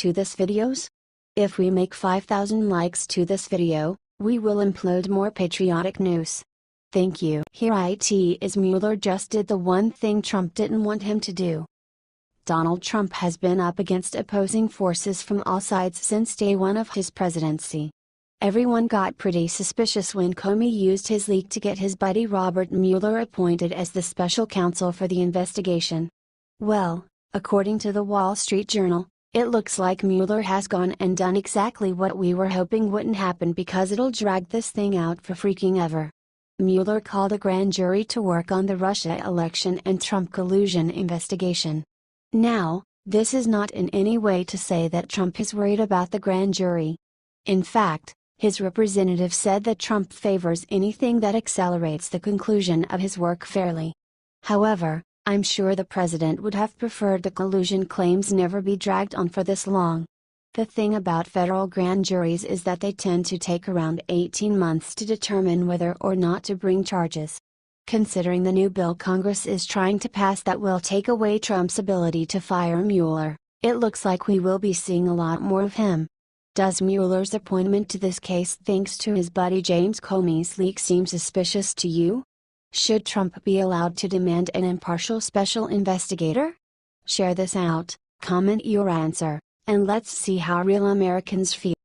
to this videos? If we make 5,000 likes to this video, we will upload more patriotic news. Thank you. Here it is. Mueller just did the one thing Trump didn't want him to do. Donald Trump has been up against opposing forces from all sides since day one of his presidency. Everyone got pretty suspicious when Comey used his leak to get his buddy Robert Mueller appointed as the special counsel for the investigation. Well, according to the Wall Street Journal, it looks like Mueller has gone and done exactly what we were hoping wouldn't happen because it'll drag this thing out for freaking ever. Mueller called a grand jury to work on the Russia election and Trump collusion investigation. Now, this is not in any way to say that Trump is worried about the grand jury. In fact, his representative said that Trump favors anything that accelerates the conclusion of his work fairly. However, I'm sure the president would have preferred the collusion claims never be dragged on for this long. The thing about federal grand juries is that they tend to take around 18 months to determine whether or not to bring charges. Considering the new bill Congress is trying to pass that will take away Trump's ability to fire Mueller, it looks like we will be seeing a lot more of him. Does Mueller's appointment to this case thanks to his buddy James Comey's leak seem suspicious to you? Should Trump be allowed to demand an impartial special investigator? Share this out, comment your answer, and let's see how real Americans feel.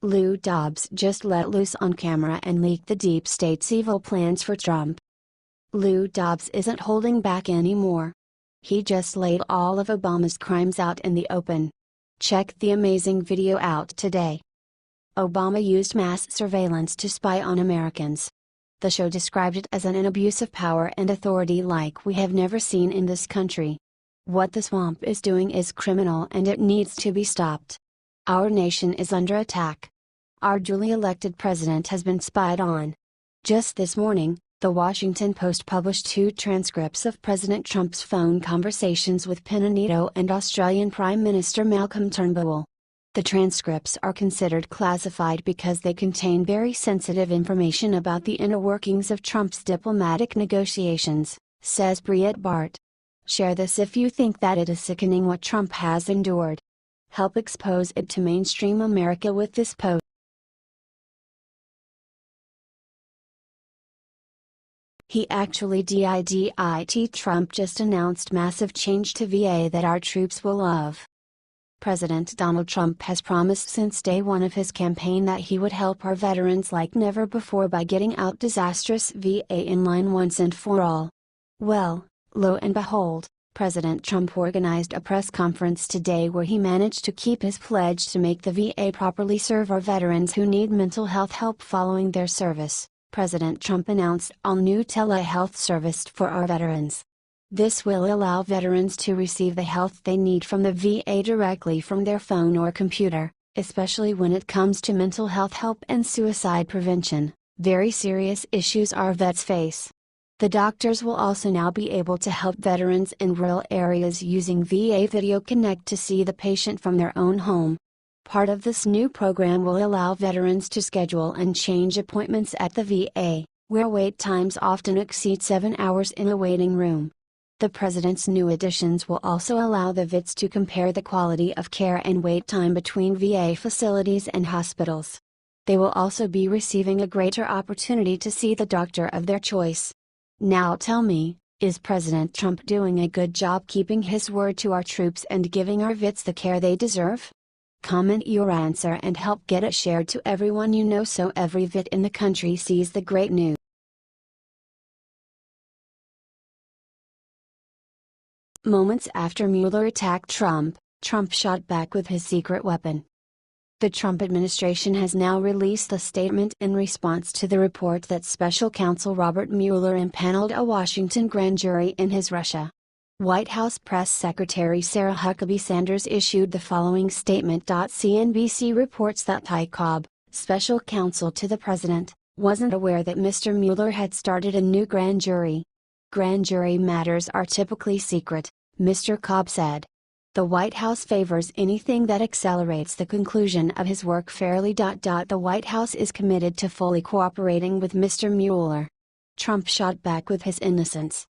Lou Dobbs just let loose on camera and leaked the deep state's evil plans for Trump. Lou Dobbs isn't holding back anymore. He just laid all of Obama's crimes out in the open. Check the amazing video out today. Obama used mass surveillance to spy on Americans. The show described it as an abuse of power and authority like we have never seen in this country. What the swamp is doing is criminal and it needs to be stopped. Our nation is under attack. Our duly elected president has been spied on. Just this morning, The Washington Post published 2 transcripts of President Trump's phone conversations with Penanito and Australian Prime Minister Malcolm Turnbull. The transcripts are considered classified because they contain very sensitive information about the inner workings of Trump's diplomatic negotiations, says Breitbart. Share this if you think that it is sickening what Trump has endured. Help expose it to mainstream America with this post. He actually did. Trump just announced massive change to VA that our troops will love. President Donald Trump has promised since day one of his campaign that he would help our veterans like never before by getting out disastrous VA in line once and for all. Well, lo and behold, President Trump organized a press conference today where he managed to keep his pledge to make the VA properly serve our veterans who need mental health help following their service. President Trump announced all new telehealth service for our veterans. This will allow veterans to receive the help they need from the VA directly from their phone or computer, especially when it comes to mental health help and suicide prevention, very serious issues our vets face. The doctors will also now be able to help veterans in rural areas using VA Video Connect to see the patient from their own home. Part of this new program will allow veterans to schedule and change appointments at the VA, where wait times often exceed 7 hours in a waiting room. The president's new additions will also allow the vets to compare the quality of care and wait time between VA facilities and hospitals. They will also be receiving a greater opportunity to see the doctor of their choice. Now tell me, is President Trump doing a good job keeping his word to our troops and giving our vets the care they deserve? Comment your answer and help get it shared to everyone you know so every vet in the country sees the great news. Moments after Mueller attacked Trump, Trump shot back with his secret weapon. The Trump administration has now released a statement in response to the report that Special Counsel Robert Mueller impaneled a Washington grand jury in his Russia. White House Press Secretary Sarah Huckabee Sanders issued the following statement. CNBC reports that Ty Cobb, special counsel to the president, wasn't aware that Mr. Mueller had started a new grand jury. Grand jury matters are typically secret, Mr. Cobb said. The White House favors anything that accelerates the conclusion of his work fairly. The White House is committed to fully cooperating with Mr. Mueller. Trump shot back with his innocence.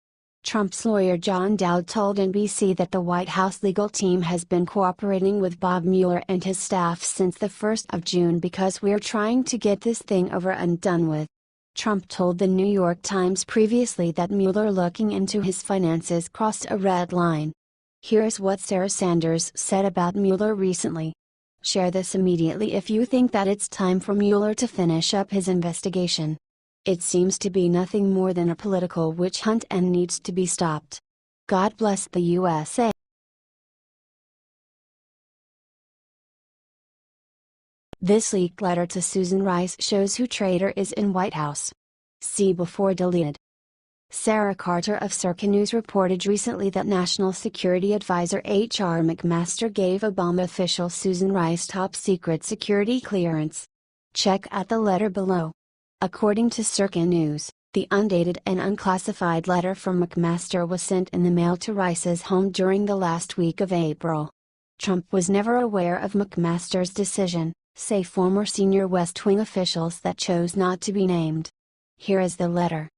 Trump's lawyer John Dowd told NBC that the White House legal team has been cooperating with Bob Mueller and his staff since the 1st of June because we're trying to get this thing over and done with. Trump told the New York Times previously that Mueller looking into his finances crossed a red line. Here's what Sarah Sanders said about Mueller recently. Share this immediately if you think that it's time for Mueller to finish up his investigation. It seems to be nothing more than a political witch hunt and needs to be stopped. God bless the USA. This leaked letter to Susan Rice shows who traitor is in White House. See before deleted. Sarah Carter of Circa News reported recently that National Security Advisor H.R. McMaster gave Obama official Susan Rice top-secret security clearance. Check out the letter below. According to Circa News, the undated and unclassified letter from McMaster was sent in the mail to Rice's home during the last week of April. Trump was never aware of McMaster's decision, say former senior West Wing officials that chose not to be named. Here is the letter.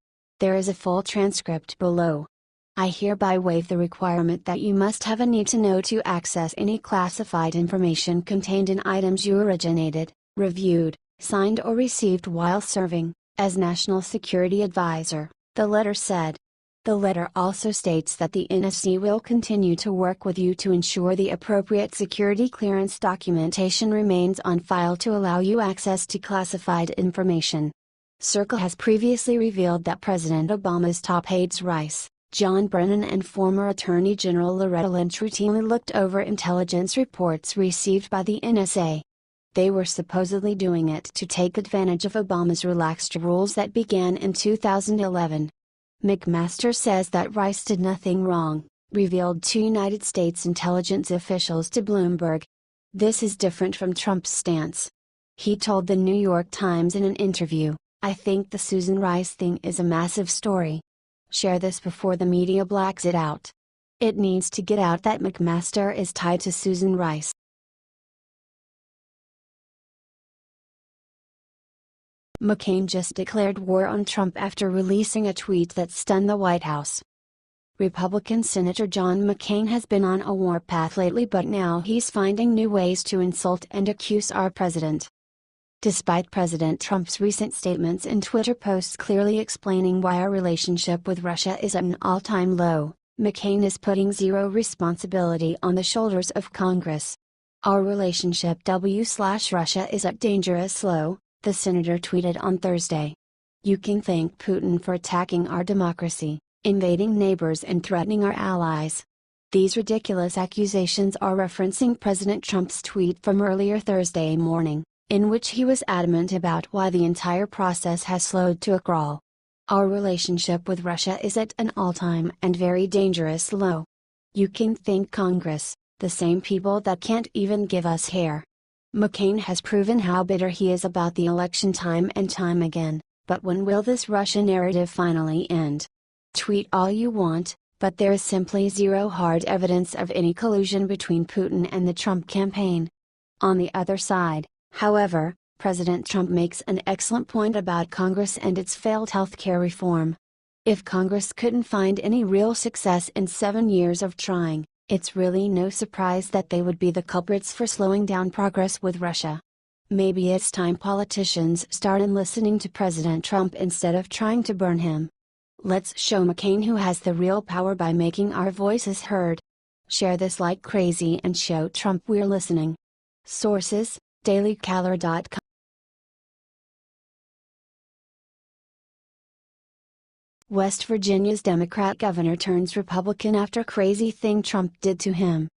There is a full transcript below. I hereby waive the requirement that you must have a need to know to access any classified information contained in items you originated, reviewed, signed or received while serving as National Security Advisor, the letter said. The letter also states that the NSC will continue to work with you to ensure the appropriate security clearance documentation remains on file to allow you access to classified information. Circa has previously revealed that President Obama's top aides Rice, John Brennan and former Attorney General Loretta Lynch routinely looked over intelligence reports received by the NSA. They were supposedly doing it to take advantage of Obama's relaxed rules that began in 2011. McMaster says that Rice did nothing wrong, revealed two United States intelligence officials to Bloomberg. This is different from Trump's stance. He told the New York Times in an interview, I think the Susan Rice thing is a massive story. Share this before the media blacks it out. It needs to get out that McMaster is tied to Susan Rice. McCain just declared war on Trump after releasing a tweet that stunned the White House. Republican Senator John McCain has been on a warpath lately, but now he's finding new ways to insult and accuse our president. Despite President Trump's recent statements and Twitter posts clearly explaining why our relationship with Russia is at an all-time low, McCain is putting zero responsibility on the shoulders of Congress. Our relationship W/Russia is at dangerous low, the senator tweeted on Thursday. You can thank Putin for attacking our democracy, invading neighbors and threatening our allies. These ridiculous accusations are referencing President Trump's tweet from earlier Thursday morning, in which he was adamant about why the entire process has slowed to a crawl. Our relationship with Russia is at an all-time and very dangerous low. You can thank Congress, the same people that can't even give us hair. McCain has proven how bitter he is about the election time and time again, but when will this Russia narrative finally end? Tweet all you want, but there is simply zero hard evidence of any collusion between Putin and the Trump campaign. On the other side, however, President Trump makes an excellent point about Congress and its failed healthcare reform. If Congress couldn't find any real success in 7 years of trying, it's really no surprise that they would be the culprits for slowing down progress with Russia. Maybe it's time politicians started listening to President Trump instead of trying to burn him. Let's show McCain who has the real power by making our voices heard. Share this like crazy and show Trump we're listening. Sources: dailycaller.com. West Virginia's Democrat governor turns Republican after crazy thing Trump did to him.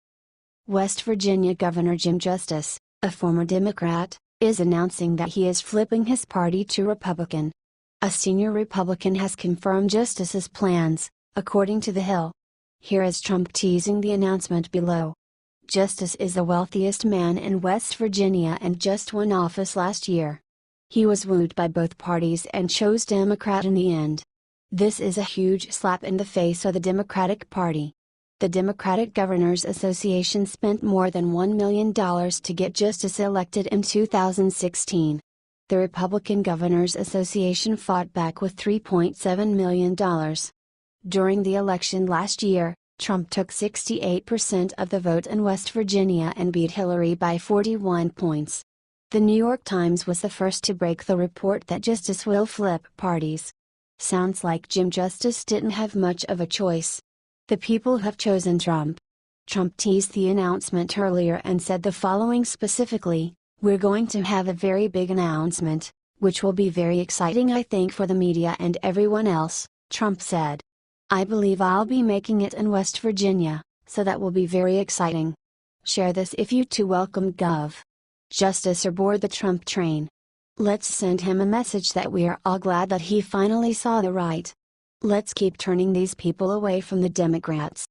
West Virginia Governor Jim Justice, a former Democrat, is announcing that he is flipping his party to Republican. A senior Republican has confirmed Justice's plans, according to The Hill. Here is Trump teasing the announcement below. Justice is the wealthiest man in West Virginia and just won office last year. He was wooed by both parties and chose Democrat in the end. This is a huge slap in the face of the Democratic Party. The Democratic Governors Association spent more than $1 million to get Justice elected in 2016. The Republican Governors Association fought back with $3.7 million. During the election last year, Trump took 68% of the vote in West Virginia and beat Hillary by 41 points. The New York Times was the first to break the report that Justice will flip parties. Sounds like Jim Justice didn't have much of a choice. The people have chosen Trump. Trump teased the announcement earlier and said the following specifically: "We're going to have a very big announcement, which will be very exciting, I think, for the media and everyone else," Trump said. "I believe I'll be making it in West Virginia, so that will be very exciting. Share this if you too welcome Gov. Justice aboard the Trump train. Let's send him a message that we are all glad that he finally saw the right. Let's keep turning these people away from the Democrats."